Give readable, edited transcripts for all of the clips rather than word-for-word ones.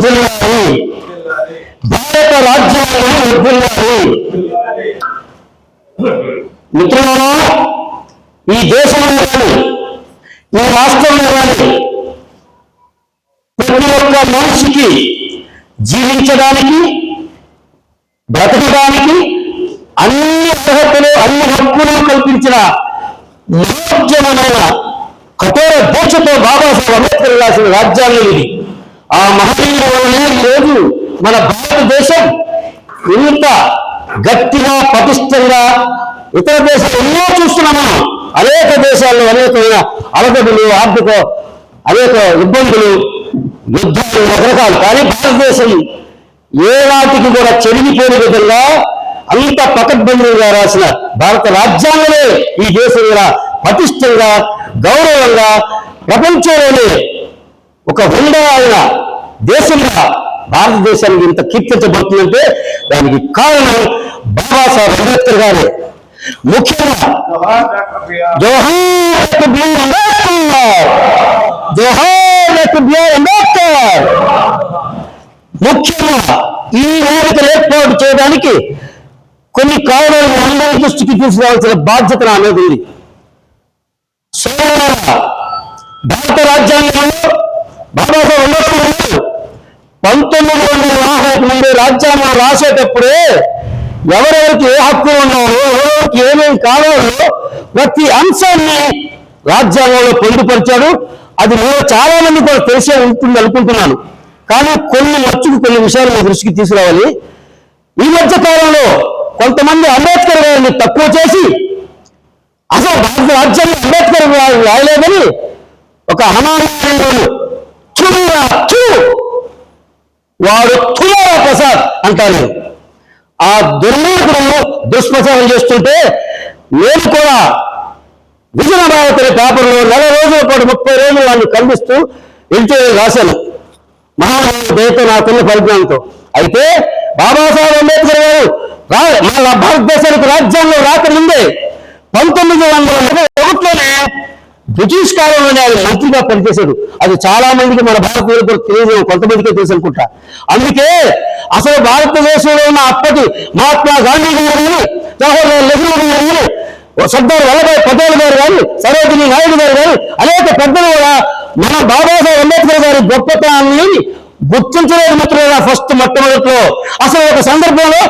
వర్ధిల్లాలి, భారత రాజ్యాంగం వర్ధిల్లాలి. మిత్రులారా, ఈ దేశంలో కానీ ఈ రాష్ట్రంలో కానీ ప్రతి ఒక్క మనిషికి జీవించడానికి, బ్రతకడానికి అన్ని అర్హతలు, అన్ని హక్కులు కల్పించిన మహోద్యమమైన కఠోర దీక్షతో బాబాసాహెబ్ అంబేద్కర్ రాసిన రాజ్యాంగం ఇది. ఆ మహనీయుల వల్లనే ఈరోజు మన భారతదేశం ఇంత గట్టిగా, పటిష్టంగా, ఇతర దేశాలు ఎన్నో చూస్తున్నాము. అనేక దేశాల్లో అనేకమైన అలగడులు, ఆర్థిక అనేక ఇబ్బందులు, యుద్ధాలు, రకరకాలు. కానీ భారతదేశం ఏ నాటికి కూడా చెరిగిపోయిన విధంగా అంత పకడ్బందీగా రాసిన భారత రాజ్యాంగమే ఈ దేశంలో పటిష్టంగా, గౌరవంగా, ప్రపంచంలోనే ఒక హుండా అయిన దేశంగా భారతదేశానికి ఇంత కీర్తించబడుతుందంటే దానికి కారణం బాబాసాహెబ్ అంబేద్కర్ గారే. ముఖ్యంగా జోహార్ డాక్టర్ బిఆర్ అంబేద్కర్, జోహార్ డాక్టర్ బిఆర్ అంబేద్కర్. ముఖ్యంగా ఈ వేదికలు ఏర్పాటు చేయడానికి కొన్ని కారణాలు అందరి దృష్టికి తీసుకురావాల్సిన బాధ్యత నా మీద ఉంది. భారత రాజ్యాంగంలో బాబాసాహెబ్ అంబేద్కర్ 1940 నుండి రాజ్యాంగం రాసేటప్పుడే ఎవరెవరికి ఏ హక్కులు ఉన్నారో, ఎవరెవరికి ఏమేమి కావాలో ప్రతి అంశాన్ని రాజ్యాంగంలో పొందుపరిచాడు. అది నేను చాలా మంది కూడా తెలిసే ఉంటుంది అనుకుంటున్నాను. కానీ కొన్ని విషయాలు మీ దృష్టికి తీసుకురావాలి. ఈ మధ్య కాలంలో కొంతమంది అంబేద్కర్ గారిని తక్కువ చేసి అసలు భారత రాజ్యాంగం అంబేద్కర్ రాయలేదని ఒక అనామకుడు వాడు తులారా ప్రసాద్ అంటారు. ఆ దుర్మార్గుడు దుష్ప్రచారం చేస్తుంటే నేను కూడా విజయనగరం పేపర్లో 4 రోజుల పాటు 30 రోజులు వాళ్ళని ఖండిస్తూ ఎడిటోరియల్ రాశాను, మహానుభావుడు దయతో నాకున్న పరిజ్ఞానంతో. అయితే బాబాసాహెబ్ అంబేద్కర్ గారు మన భారతదేశానికి రాజ్యాంగం రాకముందే 1901లోనే బ్రిటిష్ కాలంలోనే ఆయన మంత్రిగా పనిచేశాడు. అది చాలా మందికి మన భారతీయులకు తెలియదు, కొంతమందికే తెలుసు అనుకుంటా. అందుకే అసలు భారతదేశంలో ఉన్న అప్పటి మహాత్మా గాంధీ గారిని, జవహర్లాల్ నెహ్రూ గారిని, సర్దార్ వల్లభాయ్ పటేల్ గారు కానీ, సరోజినీ నాయుడు గారు కానీ అనేక పెద్దలు కూడా మన బాబాసాహెబ్ అంబేద్కర్ గారి గొప్పతనాన్ని గుర్తించలేదు మిత్రులు. ఫస్ట్ మొట్టమొదటిలో అసలు ఒక సందర్భంలో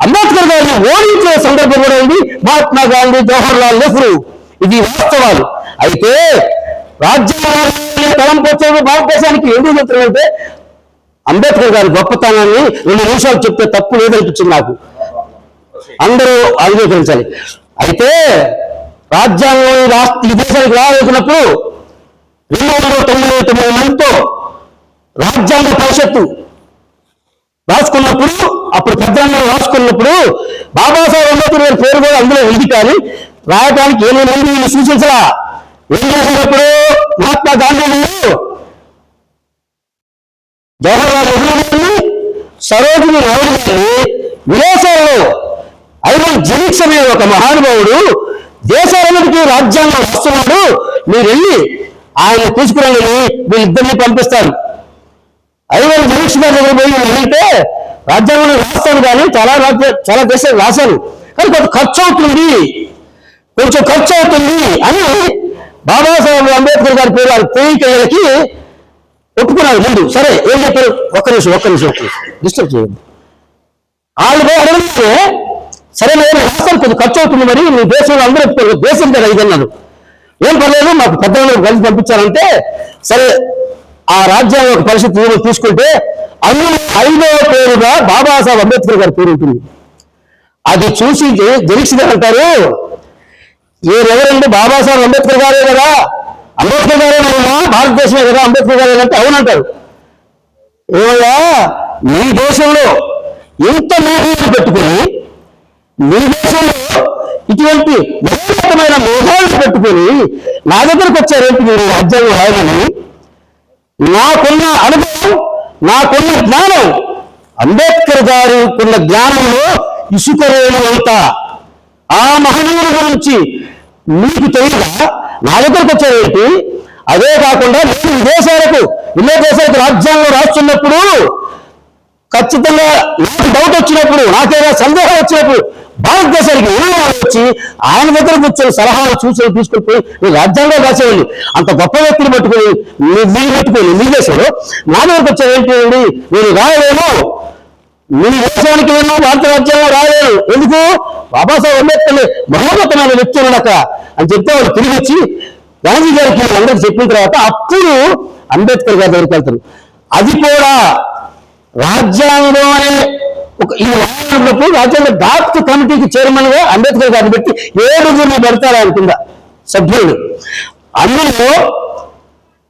అంబేద్కర్ గారిని ఓడించే సందర్భం కూడా ఉంది మహాత్మా గాంధీ, జవహర్లాల్ నెహ్రూ. ఇది వాస్తవాలు. అయితే రాజ్యాంగ తలంపొచ్చేది భారతదేశానికి ఎందుకు చెప్తున్నారంటే అంబేద్కర్ గారి గొప్పతనాన్ని 2 నిమిషాలు చెప్తే తప్పు లేదనిపించింది నాకు. అందరూ అంగీకరించాలి. అయితే రాజ్యాంగం ఈ దేశానికి రావాల్సినప్పుడు 299 మందితో రాజ్యాంగ పరిషత్తు రాసుకున్నప్పుడు, అప్పుడు పెద్దలందరూ రాసుకున్నప్పుడు బాబాసాహెబ్ అంబేద్కర్ గారి పేరు కూడా అందులో ఉంది. కానీ రాయడానికి 8 మంది వీళ్ళు సూచించరా. ఏం చేసినప్పుడు మహాత్మా గాంధీ గారు, జవహర్లాల్ నెహ్రూ గారిని, సరోజినీ నాయుడు గారిని విదేశాలలో ఐవన్ జెనిక్స్ అనే ఒక మహానుభావుడు దేశాలన్నిటికీ రాజ్యాంగం వస్తున్నాడు, మీరు వెళ్ళి ఆయన తీసుకురండి, వీళ్ళిద్దరిని పంపిస్తారు. ఐవన్ జెనిక్స్ గారి దగ్గర పోయి వెళ్తే రాజ్యాంగం రాస్తాను కానీ చాలా దేశాలు రాశాను, కానీ కొంచెం ఖర్చు అవుతుంది అని బాబాసాహెబ్ అంబేద్కర్ గారి పేరు వాళ్ళు తేలికలకి ఒప్పుకున్నారు ముందు. సరే ఏం చెప్పారు, ఒక్క నిమిషం డిస్టర్బ్ చేయండి. వాళ్ళు పోయి అడిగితే సరే నేను రాస్తాను, కొంచెం ఖర్చు అవుతుంది, మరి మీ దేశంలో అందరూ ఒప్పుకోరు, దేశం కదా ఇదన్నారు. ఏం పర్లేదు మాకు పెద్దలను కలిసి పంపించారంటే సరే ఆ రాజ్యాంగ పరిస్థితి తీసుకుంటే అందులో 5వ పేరుగా బాబాసాహెబ్ అంబేద్కర్ గారి పేరు ఉంటుంది. అది చూసి జెనిక్స్ గారు అంటారు, ఎవరంటే బాబాసాహెబ్ అంబేద్కర్ గారే కదా, అంబేద్కర్ గారే భారతదేశమే కదా అంబేద్కర్ గారే అంటే అవునంటారు. ఏమయ్యా మీ దేశంలో ఎంత మేధావులు పెట్టుకుని, మీ దేశంలో ఇటువంటి మహోన్నతమైన మేధావులు పెట్టుకుని నా దగ్గరకు వచ్చారేంటి మీరు రాజ్యాంగం రాయమని? నాకున్న అనుభవం, నాకున్న జ్ఞానం, అంబేద్కర్ గారు ఉన్న జ్ఞానంలో ఇసుక రేణు అంత ఆ మహనీయుల గురించి మీకు తెలియదా? నా దగ్గరకు వచ్చారేంటి? అదే కాకుండా నేను విదేశాలకు రాశాడు. ఎన్నో దేశాలకు రాజ్యాంగం రాస్తున్నప్పుడు ఖచ్చితంగా నాకు డౌట్ వచ్చినప్పుడు, నాకేదో సందేహం వచ్చినప్పుడు భారతదేశానికి వచ్చి ఆయన దగ్గర కూర్చొని సలహాలు సూచనలు తీసుకుని పోయి నేను రాజ్యాంగం రాసేవాడిని. అంత గొప్ప వ్యక్తిని పట్టుకుని మీరు పెట్టుకుని మీ దేశంలో నా దగ్గరకు వచ్చే ఏంటి, నేను రాయలేను, మీ దేశానికి నేను భారత రాజ్యాంగం రాయలేను, ఎందుకు బాబాసాహెబ్ అంబేద్కర్ మహోన్నతమైన వ్యక్తి ఉన్నాక అని చెప్తే వాళ్ళు తిరిగి వచ్చి గాంధీ గారికి అందరికి చెప్పిన తర్వాత అప్పుడు అంబేద్కర్ గారి దగ్గరికి వెళ్తారు. అది కూడా రాజ్యాంగం అనే ఒక ఈ వాడినప్పుడు రాజ్యాంగ డ్రాఫ్ట్ కమిటీకి చైర్మన్ గా అంబేద్కర్ గారిని పెట్టి 7 పెడతారు అనుకుందా సభ్యులు. అందులో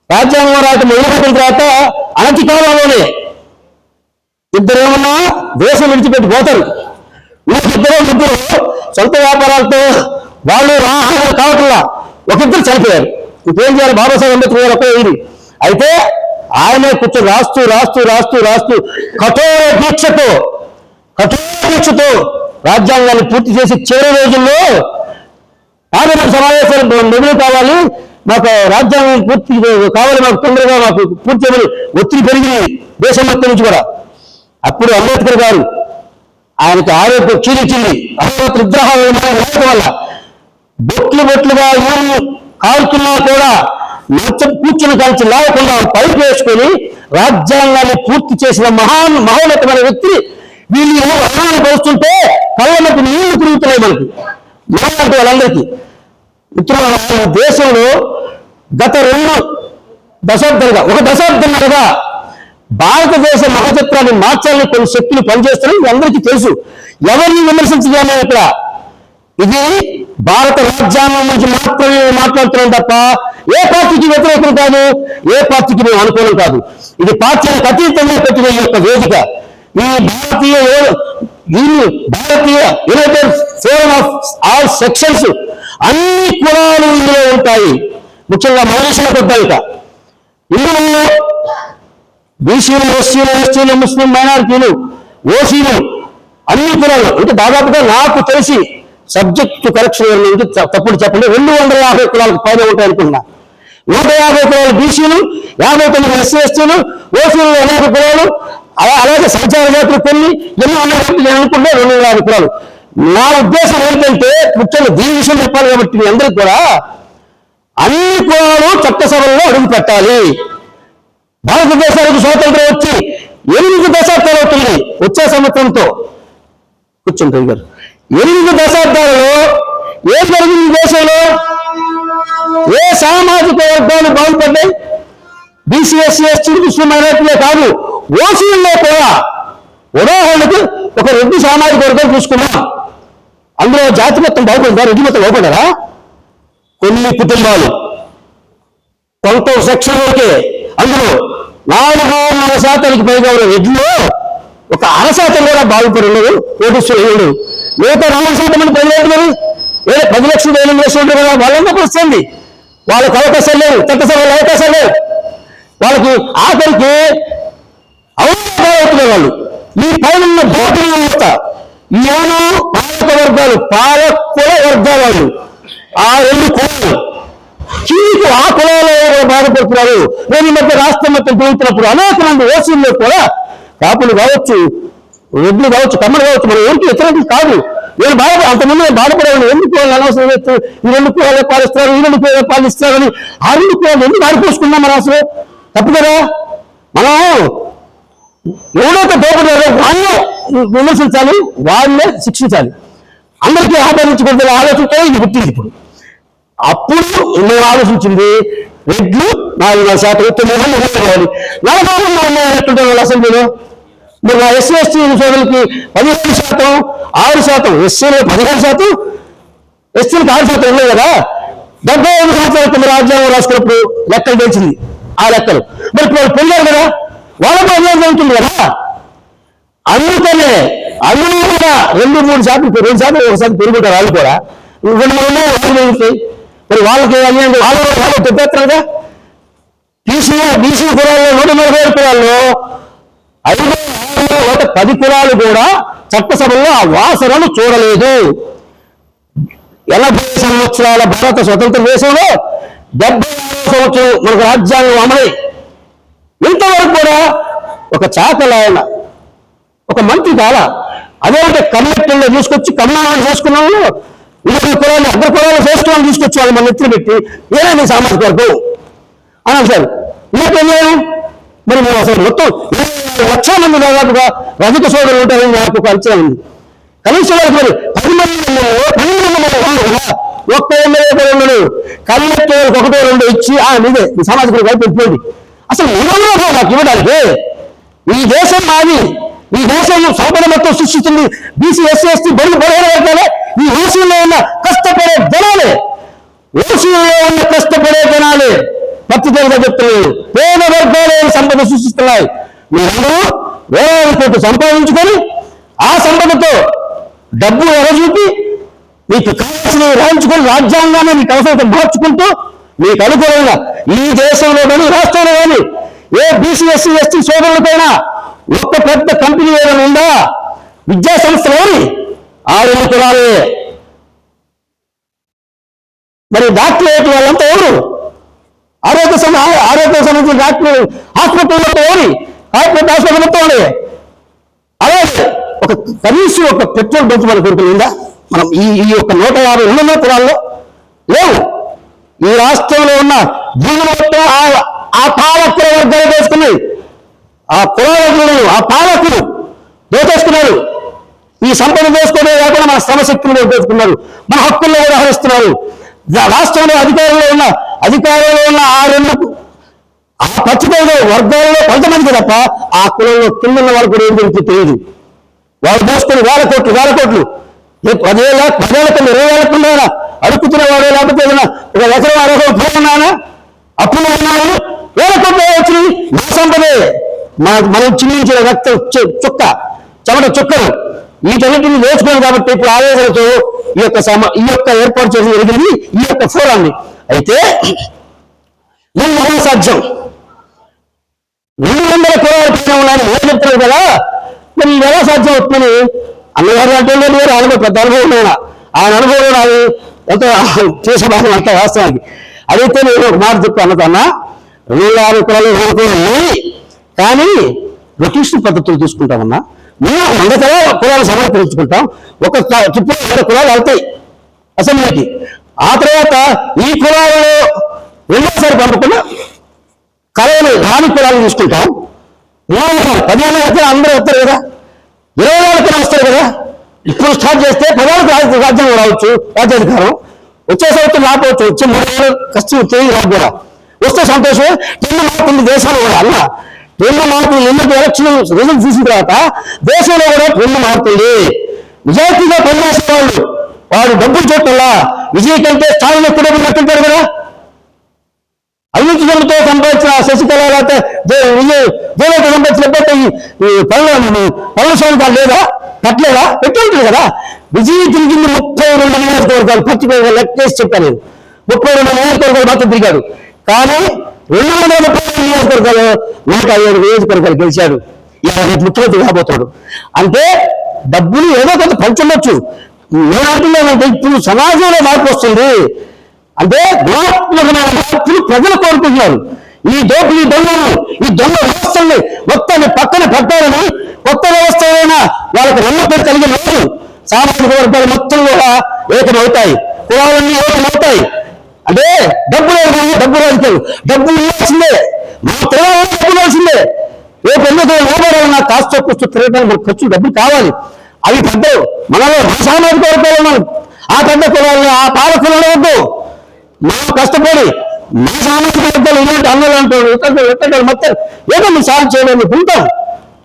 రాజ్యాంగం రాయటం మొదలుపెట్టిన తర్వాత అనతి కాలంలోనే ఇద్దరేమన్నా దేశం విడిచిపెట్టి పోతారు. ముగ్గురు సొంత వ్యాపారాలతో వాళ్ళు రాహాలు కావట్లా ఒకిద్దరు చనిపోయారు. ఇంకేం చేయాలి, బాబాసాహెబ్ అంబేద్కర్ గారు ఒకే ఇది. అయితే ఆయనే కూర్చొని రాస్తూ రాస్తూ రాస్తూ రాస్తూ కఠోర దీక్షతో రాజ్యాంగాన్ని పూర్తి చేసి చివరి రోజుల్లో పార్లమెంట్ సమావేశాలు మొదలు కావాలి, మాకు రాజ్యాంగం పూర్తి కావాలి, మాకు తొందరగా మాకు పూర్తి చేయమని ఒత్తిడి పెరిగింది దేశం మొత్తం నుంచి కూడా. అప్పుడు అంబేద్కర్ గారు ఆయనకు ఆరోగ్యం క్షీణించింది. అమరావతి విగ్రహాలు వల్ల బొట్లుగా ఊరు కాలుతున్నా కూడా కూర్చుని కాల్చి లేకుండా పైకి వేసుకొని రాజ్యాంగాన్ని పూర్తి చేసిన మహోన్నతమైన వ్యక్తి వీళ్ళు అన్నాన్ని పోస్తుంటే కళ్ళకి నీళ్లు తిరుగుతున్నాయి మనకి వాళ్ళందరికీ. మిత్రుల దేశంలో గత 2 దశాబ్దాలుగా ఒక దశాబ్దంగా భారతదేశ మహచిత్రాన్ని మార్చాలని కొన్ని శక్తులు పనిచేస్తున్నాయి. ఇది అందరికీ తెలుసు. ఎవరిని విమర్శించగానే ఇక్కడ ఇది భారత రాజ్యాంగం నుంచి మాత్రమే మాట్లాడుతున్నాం తప్ప ఏ పార్టీకి వ్యతిరేకం కాదు, ఏ పార్టీకి మేము అనుకూలం కాదు. ఇది పార్టీలకు అతీతంగా పెట్టిన ఈ యొక్క వేదిక. ఈ భారతీయ united forum of all sections అన్ని కులాలు ఇందులో ఉంటాయి. ముఖ్యంగా మనుషుల కొద్దాయిక ఇందులో బీసీలు, ఎస్సీలు, ముస్లిం మైనారిటీలు, ఓసీలు అన్ని కులాలు అంటే దాదాపుగా నాకు తెలిసి సబ్జెక్టు కరెక్షన్ నుంచి తప్పుడు చెప్పండి 250 కులాలకు పైన ఉంటాయి అనుకున్నా. 150 కులాలు బీసీలు, 59 ఎస్సీ ఎస్టీలు, ఓసీలు అనేక కులాలు, అలాగే సంచార జాతులు కొన్ని ఎన్నో ఉన్నాయి అనుకుంటే 250 కులాలు. నా ఉద్దేశం ఏంటంటే ముఖ్యంగా దీని విషయం చెప్పాలి కాబట్టి మీ అందరికీ కూడా అన్ని కులాలు చట్టసభల్లో అడుగు పెట్టాలి. భారతదేశానికి స్వాతంత్రం వచ్చి 8 దశాబ్దాలు అవుతుంది. వచ్చే సంవత్సరంతో కూర్చుంటారు గారు 8 దశాబ్దాలలో ఏం జరిగింది దేశంలో? ఏ సామాజిక వర్గాలు బాగుపడ్డాయి? బీసీ, ఎస్సీ, ఎస్టీ, ముస్లిం మైనారిటీలే కాదు, ఓసీల్లో కూడా. ఉదాహరణకు ఒక రెడ్డి సామాజిక వర్గం చూసుకున్నాం. అందులో జాతి మొత్తం బాగుపడిందా? రెడ్డి మొత్తం బాగుపడ్డారా? కొన్ని కుటుంబాలు కొంత సెక్షన్లోకే అందులో 4% పైగా ఉన్న రెడ్డిలో ఒక 1% కూడా బాగుపడి ఉండదు, కోటీశ్వరులు ఉండదు. మిగతా 4% మంది ప్రజలు మరి 10 లక్షలు 8 లక్షలు ఉంటారు కదా, వాళ్ళందరికీ వస్తుంది. వాళ్ళకి అవకాశాలు లేవు, చట్టసభలో అవకాశాలు లేవు. వాళ్ళకి ఆఖరికి అవకాశాలు అవుతున్నారు. వాళ్ళు ఈ పైన దోపిడీ వ్యవస్థ ఏమో పాలక వర్గాలు, పాలకుల వర్గాలు వాళ్ళు ఆ 2 కులాలు చీకు ఆ కులాలు బాధపడుతున్నారు. నేను ఈ మధ్య రాష్ట్రం మొత్తం తిరుగుతున్నప్పుడు అనేక మంది ఓసీల్లో కూడా కాపులు కావచ్చు, రెడ్లు కావచ్చు, కమ్మలు కావచ్చు, మన ఊరికి వ్యతిరేకం కాదు. నేను అంతకుముందు బాధపడేవాళ్ళు. ఎందుకు వాళ్ళు అనవసరం ఈ 2 కులాలు పాలిస్తారు, ఈ 2 కులాలు పాలిస్తారని ఆ 2 కులాలు ఎందుకు ఆడిపోసుకున్నాం మనం? అసలు తప్పు కదా. మనం ఎవరైతే దోపడి వాళ్ళే విమర్శించాలి, వాళ్ళే శిక్షించాలి. అందరికీ ఆపాదించకూడదు ఆలోచించే ఇది పుట్టింది. ఇప్పుడు అప్పుడు మేము ఆలోచించింది రెడ్లు 4% 9 కావాలి, 40 అసెంబ్లీలో. మరి నా ఎస్సీ ఎస్టీ సోదరులకి 15%, 6%, ఎస్సీలో 15%, ఎస్సీలకు 6% ఉన్నాయి కదా. 75 సంవత్సరాల కింద రాజ్యాంగం రాసుకున్నప్పుడు లెక్కలు తెలిసింది. ఆ లెక్కలు మరి ఇప్పుడు వాళ్ళు పొందారు కదా, వాళ్ళకు అన్యాయం జరుగుతుంది కదా. అందుకనే అందులో కూడా 2-3%, 2%, 1% పెరుగుతారు. వాళ్ళు కూడా 2-3 పెరుగుతాయి. మరి వాళ్ళకి అన్యాయం వాళ్ళు తెప్పేస్తారుగా. బీసీ కులాల్లో 140 కులాల్లో 5-10 కులాలు కూడా చట్టసభల్లో ఆ వాసనను చూడలేదు. 80 సంవత్సరాల భారత స్వతంత్ర దేశంలో 76వ సంవత్సరం మనకు రాజ్యాంగం అమలై ఒక చాకల ఆయన, ఒక మంత్రి కాల. అదేంటే కన్నెట్టంలో తీసుకొచ్చి కన్నాలను చేసుకున్నాము, ఇరవై కులాలు అగ్ర కులాలు చేసుకున్నాను తీసుకొచ్చి వాళ్ళు మన ఎత్తులు పెట్టి ఏదైనా సామాజిక వర్గం అని అంటారు. ఇంకేం మరి మేము అసలు మొత్తం 1,00,000 మంది దాదాపుగా రజక సోదరులు ఉంటారని నాకు ఒక అంచనా ఉంది. కనీసం వాళ్ళకి మరి 10 మంది ఒక్క ఎమ్మెల్యే ఉండడు, కన్నెట్టు ఒకటో రెండో ఇచ్చి మీదే ఈ సామాజిక వర్గాలు పెట్టుకోండి. అసలు మూడో నాకు ఇవ్వడానికి ఈ దేశం మాది, ఈ దేశం సంపద మొత్తం సృష్టిస్తుంది బీసీ ఎస్సీ ఎస్టీ బడుగు బలహీన వర్గాలే, ఈ ఓసీలో ఉన్న కష్టపడే జనాలే, ఓసీలో ఉన్న కష్టపడే జనాలే పత్రికలుగా చెప్తున్నాడు. పేద వర్గాలే సంపద సృష్టిస్తున్నాయి. మీరందరూ వేలాది కోట్లు సంపాదించుకొని ఆ సంపదతో డబ్బు ఎరచూపి మీకు కావాల్సినవి రాయించుకొని రాజ్యాంగాన్ని మీకు అవసరత మార్చుకుంటూ మీకు అనుకూలంగా ఈ దేశంలో కానీ రాష్ట్రంలో కానీ ఏ బీసీ ఎస్సీ ఎస్టీ సోదరులపైన ఒక్క పెద్ద కంపెనీ ఏదైనా ఉందా? విద్యా సంస్థలోని 6 కులాలే. మరి డాక్టరేట్ వాళ్ళంతా ఎవరు? ఆరోగ్య సంబంధించిన డాక్టర్ హాస్పిటల్లో ఎవరి కార్పొరేట్ హాస్పిటల్ మొత్తం ఉండే. అలాగే ఒక కనీసం ఒక పెట్రోల్ బంక్ మన కొడుకులు ఉందా? మనం ఈ యొక్క 150 కులాల్లో లేవు. ఈ రాష్ట్రంలో ఉన్న భూమి మొత్తం ఆ పాలకుల వర్గాలు దోచుకున్నాయి. ఆ కులాలను ఆ పాలకులు దోచేసుకున్నారు. ఈ సంపద దోచుకోవడం కాకుండా మన శ్రమశక్తులు దోచుకున్నారు, మన హక్కుల్లో కూడా హరిస్తున్నారు. రాష్ట్రంలో అధికారంలో ఉన్న ఆ పచ్చికలో వర్గాలలో కొంతమందికి తప్ప ఆ కులంలో కిందన్న వాళ్ళు కూడా ఏం జరుగుతుందో తెలియదు. వాళ్ళు దోచుకొని వేల కోట్లు 10,000 కింద 20,000 కింద అడుక్కుతున్నవాడు, లేకపోతే ఏదైనా ఒక ఎకరం 60 పోతున్నానా అప్పులు ఉన్నాను, వేల కోట్లు వచ్చి నా సంపదే మనం చిన్నించిన రక్త చుక్క చెమట చుక్కలు వీటన్నిటిని దోచుకోవాలి. కాబట్టి ఇప్పుడు ఆవేదనతో ఈ యొక్క ఏర్పాటు చేసిన జరిగింది ఈ యొక్క ఫోరాన్ని. అయితే సాధ్యం 200 కులాల పైన ఉన్నాయని చెప్తున్నారు కదా, మరి ఇది ఎలా సాధ్యం అవుతుందని అన్నగారు అంటే ఆయన పెద్ద అనుభవం ఉన్నాయన. ఆయన అనుభవం అది ఎంతో చేసే భాగం అంత వాస్తవానికి. అదైతే నేను ఒక మాట చెప్పాను అన్న, 250 కులాలు ఉన్నాయి, కానీ రొటేషన్ పద్ధతులు తీసుకుంటామన్నా. మేము 100 కులాలు సమర్పించుకుంటాం, ఒక చుట్టూ 100 కులాలు వెళ్తాయి అసెంబ్లీకి. ఆ తర్వాత ఈ కులాలలో రెండోసారి పంపకుండా కళలు రాని కులాలు తీసుకుంటాం. 15 ఎక్కడ అందరూ వస్తారు కదా, 20 వస్తారు కదా. ఇప్పుడు స్టార్ట్ చేస్తే 10 రాజ్యం రావచ్చు, రాజ్యాధికారం వచ్చే సంవత్సరం రాకపోవచ్చు, వచ్చే 3 ఏళ్ళు కష్టం తిరిగి రాదు కూడా. వస్తే సంతోషం. 2 మార్కులు దేశంలో కూడా అన్న 2 మార్కులు ఎందుకు ఎలక్షన్ రిజల్ట్ చూసిన తర్వాత దేశంలో కూడా 2 మార్కులు నిజాయితీగా పనిచేసిన వాడు డబ్బులు చూడాలా. విజయ్ కంటే స్థానం ఎక్కువ నట్టుంటారు కదా. అవినీతితో సంపాదించిన శశికళ లేకపోతే జయలలిత సంపాదించిన ఈ పళనిస్వామి గారు లేదా కట్టలేదా పెట్టుంటుంది కదా. విజయ్ తిరిగింది 32 నియోజకవర్గాలు, పచ్చిపోయి లెక్కేసి చెప్పాను నేను. 32 నియోజకవర్గాలు మాత్రం తిరిగాడు. కానీ 230 నియోజకవర్గాలు 105 నియోజకవర్గాలు గెలిచాడు. ఇలా ముఖ్యమంత్రి కాబోతాడు. అంటే డబ్బులు ఏదో కొంత పంచవచ్చు. నేనంటున్నానంటే ఇప్పుడు సమాజంలో మార్పు వస్తుంది. అంటే గుణాత్మకమైన మార్పులు ప్రజలు కోరుకుంటున్నారు. ఈ దోపిడీ దొంగలు, ఈ దొంగ వ్యవస్థల్ని మొత్తాన్ని పక్కన పెట్టాలని కొత్త వ్యవస్థ అయినా వాళ్ళకి నమ్మకం కలిగిన రోజు సామాజిక వర్గాలు మొత్తం కూడా ఏకమవుతాయి, కులాలన్నీ ఏకమవుతాయి. అంటే డబ్బు రాజకీయాలు, డబ్బు ఇవ్వాల్సిందే, మన తెలంగాణ డబ్బు ఇవ్వాల్సిందే. రేపు ఎందుకు నిలబడాలన్నా కాస్త కూస్తూ తిరగడానికి మనకు ఖర్చు డబ్బులు కావాలి. అవి పెద్దలు మనలో సామాజిక వర్గాలు మనం ఆ పెద్ద కులాలను ఆ పాలకులు వద్దు. మనం కష్టపడి మన సామాజిక వర్గాలు ఇలాంటి అన్నలు అంటారు ఎక్కడ మొత్తం ఏదో మీరు సాయం చేయడానికి ఉంటాం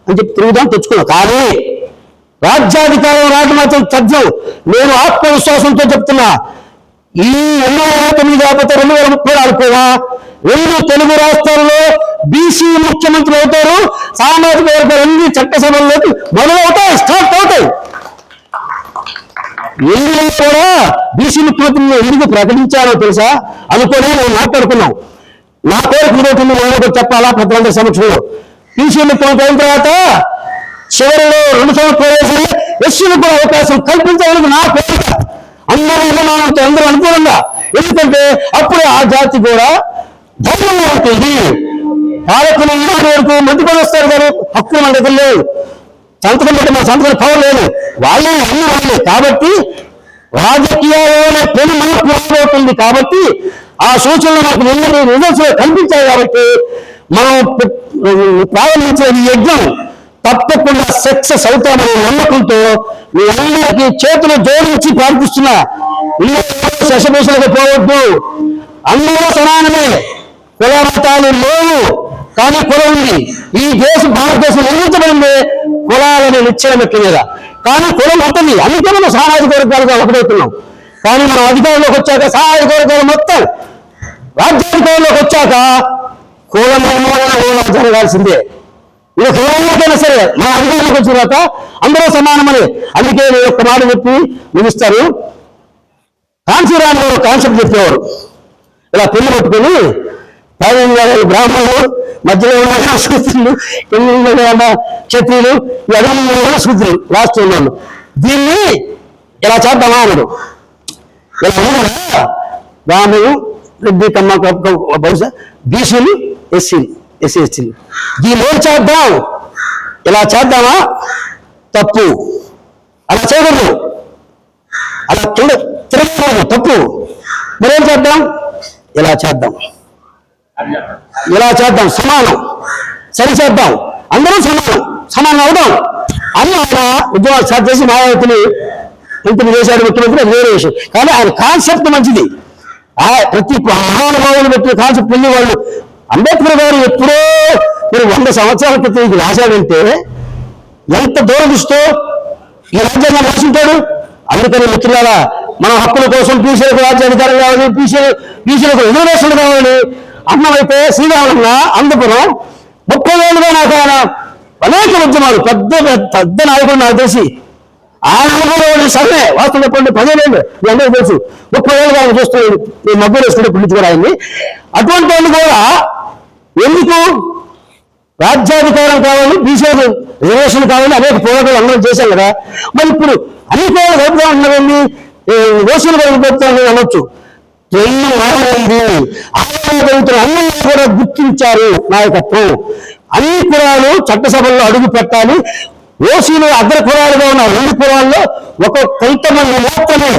అని చెప్పి తిరుగుదాం తెచ్చుకున్నాం. కానీ రాజ్యాధికారం రావడం మాత్రం తథ్యం. నేను ఆత్మవిశ్వాసంతో చెప్తున్నా, ఈ 2029 కాకపోతే 2030 అనుకోవా 2 తెలుగు రాష్ట్రాల్లో బీసీ ముఖ్యమంత్రి అవుతారు. సామాజిక వర్గాలన్నీ చట్టసభల్లోకి మొదలవుతాయి, స్టార్ట్ అవుతాయి. ఎందులో కూడా బీసీ ముఖ్యమంత్రిని ఎందుకు ప్రకటించారో తెలుసా అనుకోని మేము మాట్లాడుకున్నాం. నా కోరిక ఇదవుతుంది, నేను చెప్పాలా పెద్దలందరి సమక్షంలో. బీసీ ముఖ్యమంత్రి అయిన తర్వాత చివరిలో 2 సంవత్సరాలు ఎస్సీలకు కూడా అవకాశం కల్పించడానికి నా కోరిక. అందరూ అనుకూలంగా, ఎందుకంటే అప్పుడే ఆ జాతి కూడా ధర్మంగా ఉంటుంది. పాలకులు వరకు మంత్రి పదవి వస్తారు కానీ హక్కులు మన దగ్గర లేవు. సంతకం పెట్టి మన సంతకం పవర్ లేదు. వాళ్ళే అన్ని వాళ్ళే. కాబట్టి రాజకీయాల్లోనే పెను మనకు అవుతుంది. కాబట్టి ఆ సూచనలు మనకు రిజల్ట్స్ కనిపించాయి. కాబట్టి మనం ప్రారంభించే ఈ యజ్ఞం తప్పకుండా సక్సెస్ అవుతామనే నమ్మకంతో మీ అందరికీ చేతులు జోడించి ప్రార్థిస్తున్నా. శశభూషలకు పోవద్దు, అందరూ సమానమే, కుల మతాలు లేవు. కానీ కులం ఉంది. ఈ భారతదేశం నిర్మించబడింది కులాలని నిశ్చయమెట్ల మీద. కానీ కులం ఉంటుంది. అందుకే మనం సామాజిక వర్గాలుగా ఒకటవుతున్నాం. కానీ మనం అధికారంలోకి వచ్చాక సామాజిక వర్గాలు మొత్తం రాజ్యాధికారంలోకి వచ్చాక కుల నిర్మూలన జరగాల్సిందే. ఇక కులంలోకైనా సరే మన అధికారంలోకి వచ్చిన తర్వాత అందరూ సమానమని. అందుకే నేను ఒక్క మాట చెప్పి ముగిస్తాను. కాంచీరామ్ గారు కాన్సెప్ట్ చెప్పేవారు. ఇలా పెళ్లి పెట్టుకుని బ్రాహ్మణులు, మధ్యలో ఉన్న సూత్రులు, క్షత్రియులు, ఎడమ సూత్రులు, రాష్ట్రంలో దీన్ని ఇలా చేద్దామా అన్నాడు. ఇలా బ్రాహ్మణులు, రెడ్డి, కమ్మ, బహుశా బీసీలు, ఎస్సీలు, ఎస్సీలు దీన్ని ఏం చేద్దాం, ఇలా చేద్దామా? తప్పు. అలా చేయకూడదు. అలా తిరగకూడదు. తప్పు. మరేం చేద్దాం? ఇలా చేద్దాం, ఇలా చేద్దాం, సమానం, సరి చేద్దాం, అందరూ సమానం అవుదాం అని ఆయన ఉద్యోగాలు స్టార్ట్ చేసి మాయావతిని మంత్రి చేశాడు. ముఖ్యమంత్రి అది వేరే విషయం. కానీ ఆయన కాన్సెప్ట్ మంచిది. ప్రతి మహానుభావులు పెట్టిన కాన్సెప్ట్ వెళ్ళి వాళ్ళు అంబేద్కర్ గారు ఎప్పుడో మీరు 100 సంవత్సరాల క్రితం ఇది రాశాడంటే ఎంత దూరదృష్టో ఈ రాజ్యాంగం రాసుంటాడు. అందుకని మిత్రులారా, మన హక్కుల కోసం బీసీలకు రాజ్యాధికారం కావాలి, బీసీలకు రిజర్వేషన్ కావాలి అన్నమైతే శ్రీరామన్న అందుపురం 30 ఏళ్ళుగా నాకు ఆయన అనేక ఉద్యమాలు పెద్ద నాయకుడు నాకు తెలిసి ఆయన సరే వాస్తవం చెప్పండి 10 ఏళ్ళు మీ అందరికీ తెలుసు. 30 ఏళ్ళుగా ఆయన చూస్తున్నాడు. నేను మగ్గులు వేసుకుంటే పిలిచి ఆయన్ని. అటువంటి వాళ్ళు కూడా ఎందుకు రాజ్యాధికారం కావాలి, బీసీలకు రిజర్వేషన్ కావాలి అనేక పోరాటాలు అందరం చేశాం కదా. మరి ఇప్పుడు అనేక వైపుగా ఉన్నదండి ఓసీలు కలిగిపోతానని అనొచ్చు. ఎన్నో మారింది. అందరూ కూడా గుర్తించారు నాయకత్వం. అన్ని కులాలు చట్టసభల్లో అడుగు పెట్టాలి. ఓసీలు అగ్ర కులాలుగా ఉన్న 2 కులాల్లో కొంతమంది మాత్రమే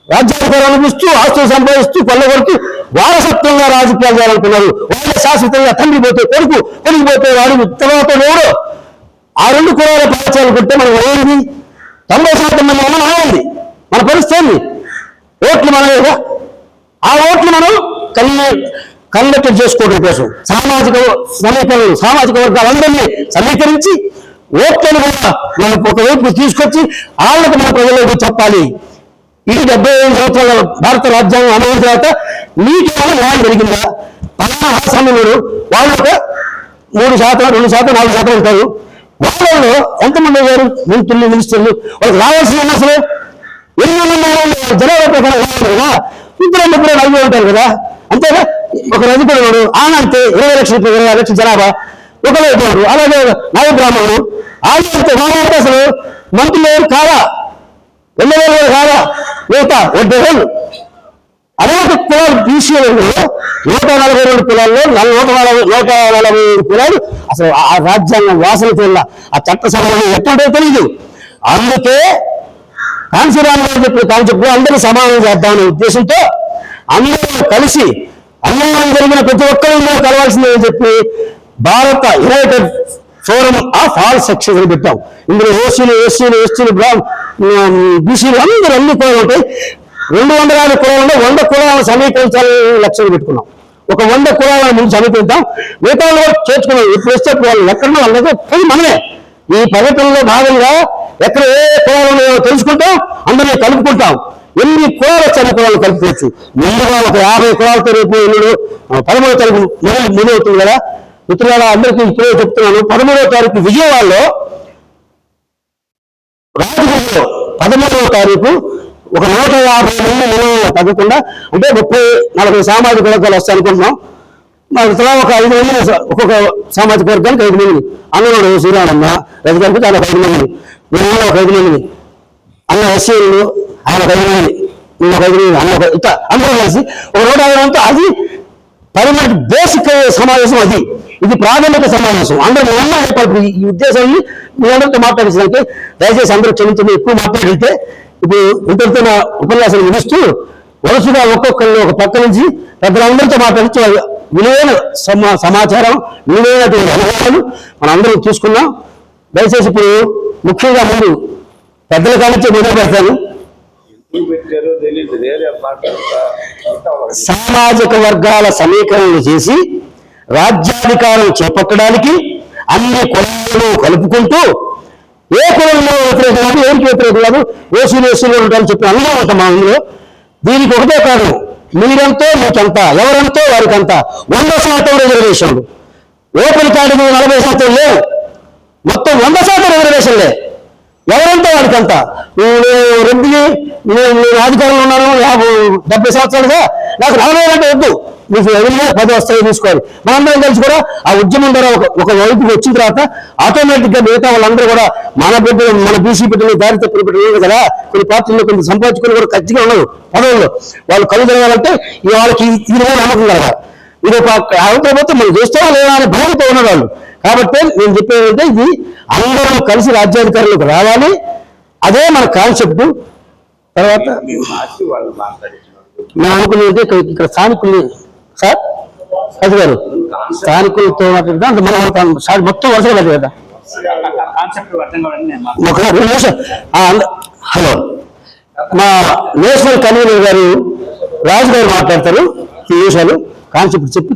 రాజ్యాధికారం అనిపిస్తూ ఆస్తులు సంపాదిస్తూ కొల్లగొడుతూ వారసత్వంగా రాజకీయాలు చేయాలనుకున్నారు. వాళ్ళే శాశ్వతంగా తండ్రి పోతే కొడుకు, కొడుకు పోతే వాడు, తర్వాత ఎవరు ఆ 2 కులాల పాల్చాలనుకుంటే మనం ఏమిటి 90% మంది మనం ఆగింది. మన పరిస్థితి ఓట్లు మనమేగా. ఆ ఓట్లు మనం కన్వర్ట్ చేసుకోవడం కోసం సామాజిక వర్గాలందరినీ సమీకరించి ఓట్లను కూడా మనం ఒకవైపు తీసుకొచ్చి వాళ్ళకి మన ప్రజలకు చెప్పాలి. ఈ 75 సంవత్సరాల భారత రాజ్యాంగం అమలు తర్వాత నీటి వల్ల న్యాయం జరిగిందా? పలానా సమయంలో వాళ్ళు ఒక 3%, 2%, 4% ఉంటారు. వాళ్ళలో ఎంతమంది అయ్యారు మంత్రులు, మినిస్టర్లు? వాళ్ళకి రావాల్సిన అసలు 800 జనాభా ప్రకారం కదా. 2-3 అడిగి ఉంటారు కదా. అంతేగా ఒక రజకుడు ఆయన అంతే 20 లక్షల జనాభా ఒకరు అయిపోయారు. అలాగే నాయ బ్రాహ్మణుడు ఆగితే మాట్లాడితే అసలు మంత్రులు ఎవరు కాదా, ఎమ్మెల్యేలు ఎవరు కాదా, మిగతా 70,000 అనేక కులాలు బీసీలు 142 కులాల్లో 140 కులాలు అసలు ఆ రాజ్యాంగం వాసన తెల్ల ఆ చట్టసభలో ఎక్కడో తెలియదు. అందుకే కాంచీరామ్ గారు చెప్పిన కాన్సెప్ట్ అందరూ సమానం చేద్దామనే ఉద్దేశంతో అందరూ కలిసి అన్యాయం జరిగిన ప్రతి ఒక్కరూ కలవాల్సిందని చెప్పి భారత United forum of all sections అని పెట్టాం. ఇందులో ఓసీలు, ఎస్సీలు, ఎస్టీలు, బీసీలు అందరూ అన్ని కులాలు ఉంటాయి. 250 కులాలలో 100 కులాలను సమీకరించాలని లక్ష్యం పెట్టుకున్నాం. ఒక 100 కులాలను ముందు సమీకరిద్దాం, మిగతా కూడా చేర్చుకున్నాం. ఇప్పుడు వస్తే వాళ్ళు ఎక్కడో వాళ్ళతో పోయి మనమే ఈ పర్యటనలో భాగంగా ఎక్కడ ఏ కులాలు తెలుసుకుంటాం, అందరినీ కలుపుకుంటాం. ఎన్ని కులాలు వచ్చాయి కులాలు కలుపుకోవచ్చు. ముందుగా ఒక 50 కులాలతో రేపు 13వ తారీఖు మొదలవుతుంది కదా. మిత్రులారా, అందరికీ ఇప్పుడే చెప్తున్నాను. 13వ తారీఖు విజయవాడలో రాజకీయాల్లో 13వ తారీఖు ఒక 150 మంది తగ్గకుండా అంటే 30-40 సామాజిక వర్గాలు వస్తాయి అనుకుంటున్నాం. మాకు తర్వాత ఒక 5 మంది ఒక్కొక్క సామాజిక వర్గానికి 5 మంది అన్నవాడు శ్రీరామన్న రజగారికి చాలా 5 మంది, నేను ఒక 5 మంది, అన్న ఎస్సీలు ఆయన 5 మంది, నేను ఒక 5 మంది, అన్న ఇట్లా అందరూ కలిసి ఒక 150 మందితో అది పర్మనెంట్ బేసిక్ సమావేశం అది. ఇది ప్రాథమిక సమావేశం. అందరూ చెప్పాలి. ఈ ఉద్దేశాన్ని మీ అందరితో మాట్లాడించడానికి దయచేసి అందరూ క్షమించండి. ఎక్కువ మాట్లాడితే ఇప్పుడు ఇంతటితో నా ఉపన్యాసం వినిస్తూ వరుసగా ఒక్కొక్కరిని ఒక పక్క నుంచి పెద్దలందరితో మాట్లాడించి విలువైన సమాచారం, విలువైనటువంటి అనుభవాలు మనం అందరం తీసుకున్నాం. దయచేసి ఇప్పుడు ముఖ్యంగా ముందు పెద్దల కానించి మొదలు పెడతాను. సామాజిక వర్గాల సమీకరణలు చేసి రాజ్యాధికారం చేపట్టడానికి అన్ని కులాలను కలుపుకుంటూ ఏ కులంలో వ్యతిరేకం కాదు, ఎవరికి వ్యతిరేకం కాదు, ఓసీలు ఉంటారని చెప్పి అందరూ ఉంటాం మా ఊళ్ళో. దీనికి ఒకటే కారణం, మీరెంతో మీకంతా, ఎవరెంతో వారికంతా 100% రిజర్వేషన్లు. ఓపెన్ కేటగిరీ 40% లేవు, మొత్తం 100% రిజర్వేషన్లే. ఎవరంతా వాడికంతా. రెడ్డి నేను అధికారంలో ఉన్నాను 70 సంవత్సరాలుగా, నాకు 40 అంటే వద్దు, మీకు ఎవరిలో 10 వస్తాయి తీసుకోవాలి. మనందరం కలిసి కూడా ఆ ఉద్యమం ద్వారా ఒక వైపుకి వచ్చిన తర్వాత ఆటోమేటిక్గా మిగతా వాళ్ళందరూ కూడా మన బిడ్డలు, మన బీసీ బిడ్డలు, దారి తప్పిన బిడ్డలు కదా, కొన్ని పార్టీల్లో కొన్ని సంపాదించుకొని కూడా ఖచ్చితంగా ఉన్నారు పదవుల్లో. వాళ్ళు కళ్ళు జరగాలంటే వాళ్ళకి ఇది నమ్మకం కలగాలి. ఇది ఒక అవతలపోతే మనం చూస్తామా లేదా అనే భయంతో ఉన్నవాళ్ళు. కాబట్టి నేను చెప్పేదంటే ఇది అందరం కలిసి రాజ్యాధికారులకు రావాలి, అదే మన కాన్సెప్ట్. తర్వాత నేను అనుకునేది ఇక్కడ స్థానికుల్ని సార్ అది గారు స్థానికులతో మాట్లాడితే అంటే మనం మొత్తం వరుస లేదు కదా. హలో, మా నేషనల్ కన్వీనర్ గారు రాజు గారు మాట్లాడతారు. ఈ విషయాలు కాన్సెప్ట్ చెప్పి